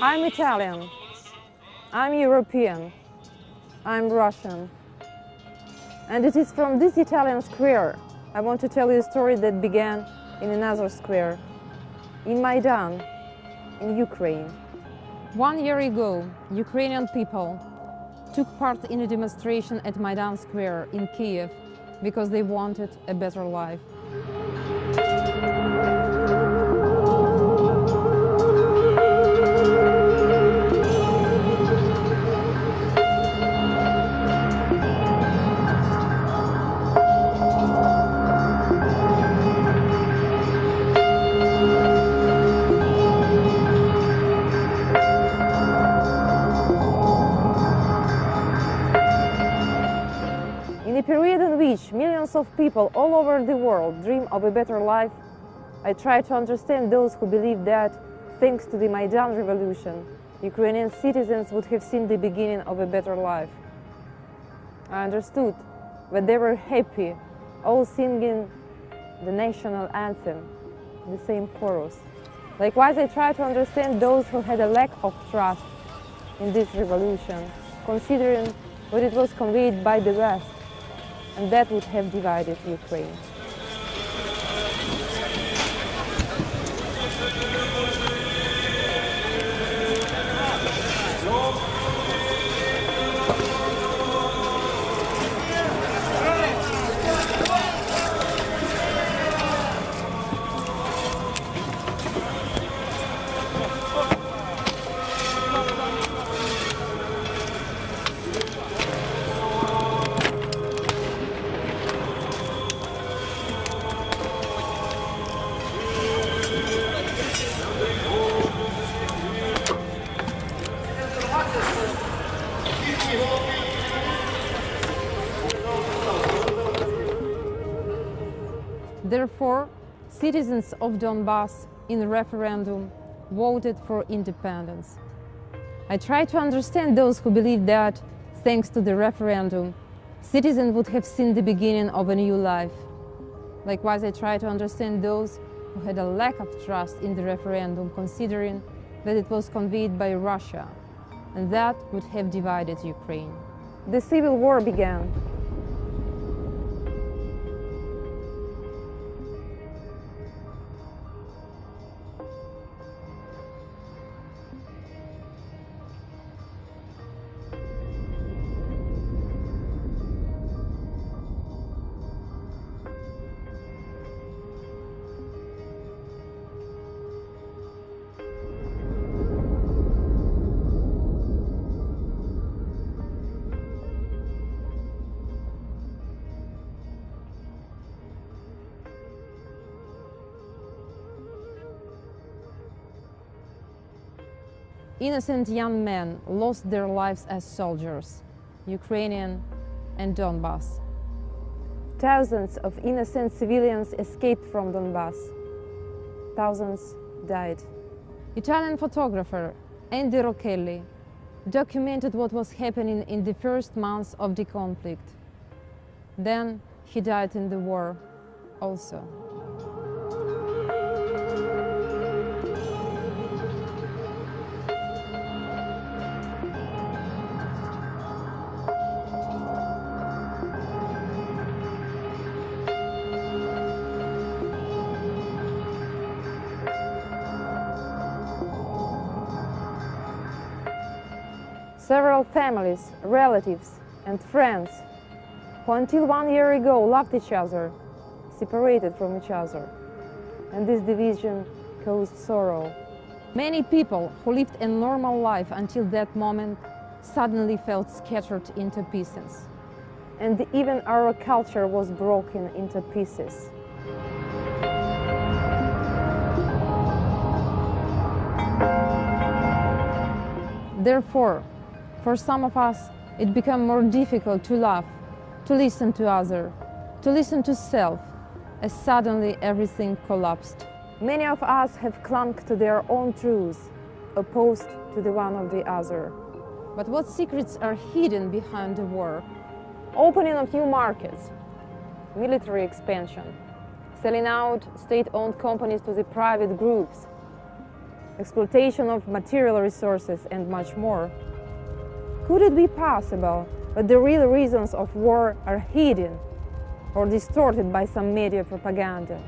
I'm Italian, I'm European, I'm Russian. And it is from this Italian square I want to tell you a story that began in another square, in Maidan, in Ukraine. 1 year ago, Ukrainian people took part in a demonstration at Maidan Square in Kiev because they wanted a better life. In a period in which millions of people all over the world dream of a better life, I try to understand those who believe that, thanks to the Maidan revolution, Ukrainian citizens would have seen the beginning of a better life. I understood that they were happy, all singing the national anthem, the same chorus. Likewise, I try to understand those who had a lack of trust in this revolution, considering that it was conveyed by the West, and that would have divided Ukraine. Therefore, citizens of Donbass in the referendum voted for independence. I try to understand those who believe that, thanks to the referendum, citizens would have seen the beginning of a new life. Likewise, I try to understand those who had a lack of trust in the referendum, considering that it was conveyed by Russia, and that would have divided Ukraine. The civil war began. Innocent young men lost their lives as soldiers, Ukrainian and Donbass. Thousands of innocent civilians escaped from Donbass. Thousands died. Italian photographer Andy Rocchelli documented what was happening in the first months of the conflict. Then he died in the war also. Several families, relatives, and friends who until 1 year ago loved each other, separated from each other, and this division caused sorrow. Many people who lived a normal life until that moment suddenly felt scattered into pieces. And even our culture was broken into pieces. Therefore, for some of us, it became more difficult to love, to listen to others, to listen to self, as suddenly everything collapsed. Many of us have clung to their own truths, opposed to the one of the other. But what secrets are hidden behind the war? Opening of new markets, military expansion, selling out state-owned companies to the private groups, exploitation of material resources, and much more. Could it be possible that the real reasons of war are hidden or distorted by some media propaganda?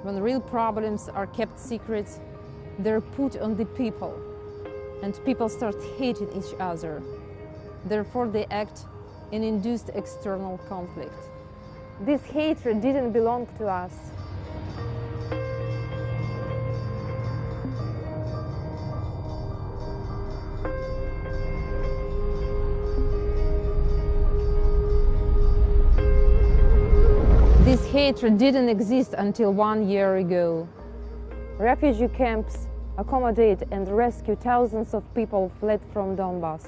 When real problems are kept secret, they're put on the people, and people start hating each other. Therefore, they act in induced external conflict. This hatred didn't belong to us. This hatred didn't exist until 1 year ago. Refugee camps accommodate and rescue thousands of people fled from Donbass.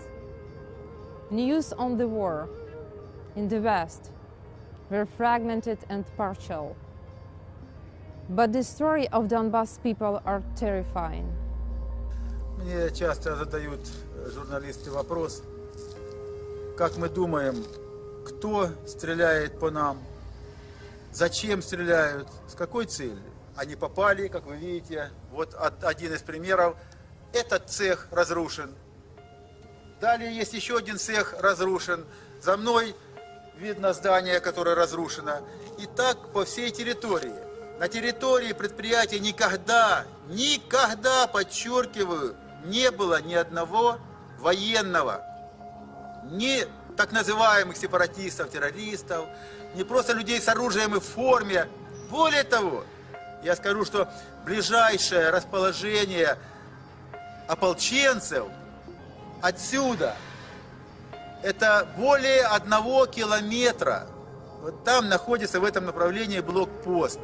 News on the war in the West were fragmented and partial. But the story of Donbass people are terrifying. Мне часто задают журналисты вопрос, как мы думаем, кто стреляет по нам, зачем стреляют, с какой целью. Они попали, как вы видите, вот один из примеров, этот цех разрушен. Далее есть еще один цех разрушен, за мной видно здание, которое разрушено. И так по всей территории. На территории предприятия никогда, подчеркиваю, не было ни одного военного, ни так называемых сепаратистов, террористов, не просто людей с оружием и в форме. Более того, я скажу, что ближайшее расположение ополченцев отсюда это более 1 километра. Вот там находится в этом направлении блокпост.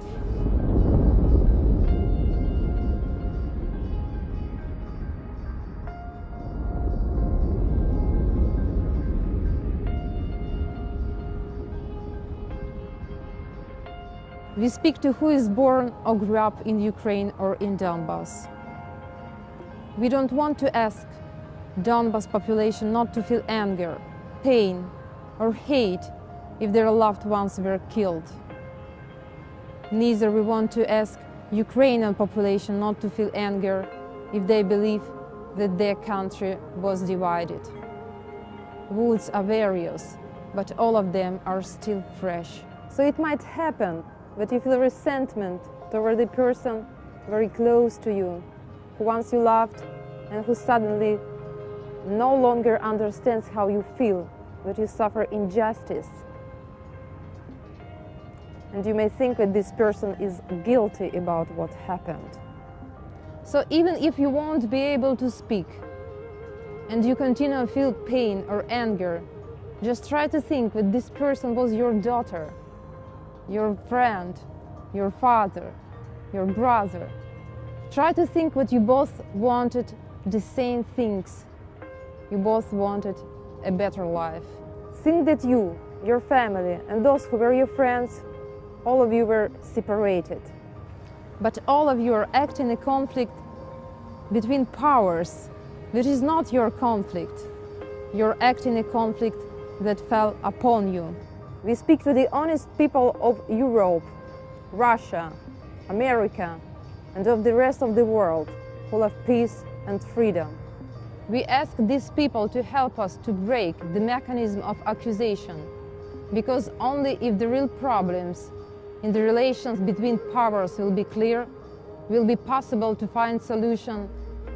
We speak to who is born or grew up in Ukraine or in Donbass. We don't want to ask Donbass population not to feel anger, pain, or hate if their loved ones were killed. Neither we want to ask Ukrainian population not to feel anger if they believe that their country was divided. Wounds are various, but all of them are still fresh. So it might happen that you feel resentment toward the person very close to you, who once you loved and who suddenly no longer understands how you feel, that you suffer injustice. And you may think that this person is guilty about what happened. So even if you won't be able to speak and you continue to feel pain or anger, just try to think that this person was your daughter, your friend, your father, your brother. Try to think that you both wanted the same things. You both wanted a better life. Think that you, your family, and those who were your friends, all of you were separated. But all of you are acting in a conflict between powers, which is not your conflict. You're acting in a conflict that fell upon you. We speak to the honest people of Europe, Russia, America, and of the rest of the world who love peace and freedom. We ask these people to help us to break the mechanism of accusation, because only if the real problems in the relations between powers will be clear, will be possible to find solution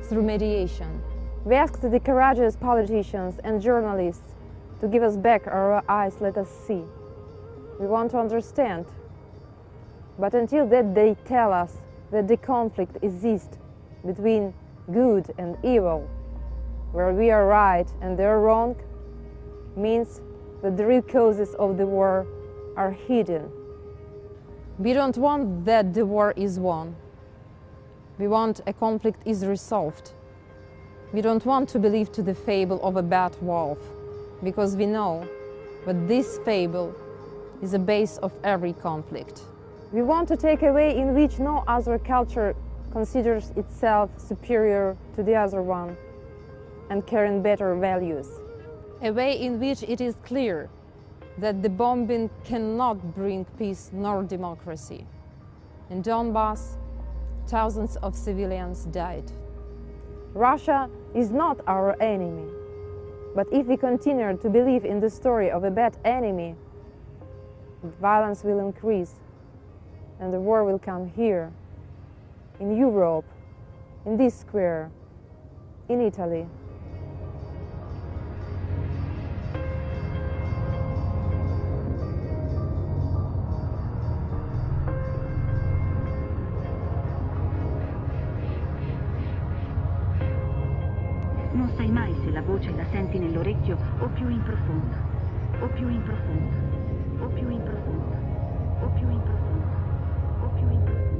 through mediation. We ask the courageous politicians and journalists to give us back our eyes, let us see. We want to understand. But until that they tell us that the conflict exists between good and evil, where we are right and they are wrong, means that the real causes of the war are hidden. We don't want that the war is won. We want a conflict is resolved. We don't want to believe to the fable of a bad wolf, because we know that this fable is the base of every conflict. We want to take a way in which no other culture considers itself superior to the other one and carrying better values. A way in which it is clear that the bombing cannot bring peace nor democracy. In Donbass, thousands of civilians died. Russia is not our enemy, but if we continue to believe in the story of a bad enemy, violence will increase and the war will come here, in Europe, in this square, in Italy. Non sai mai se la voce la senti nell'orecchio o più in profondo, o più in profondo, o più in profondo, o più in profondo, o più in profondo.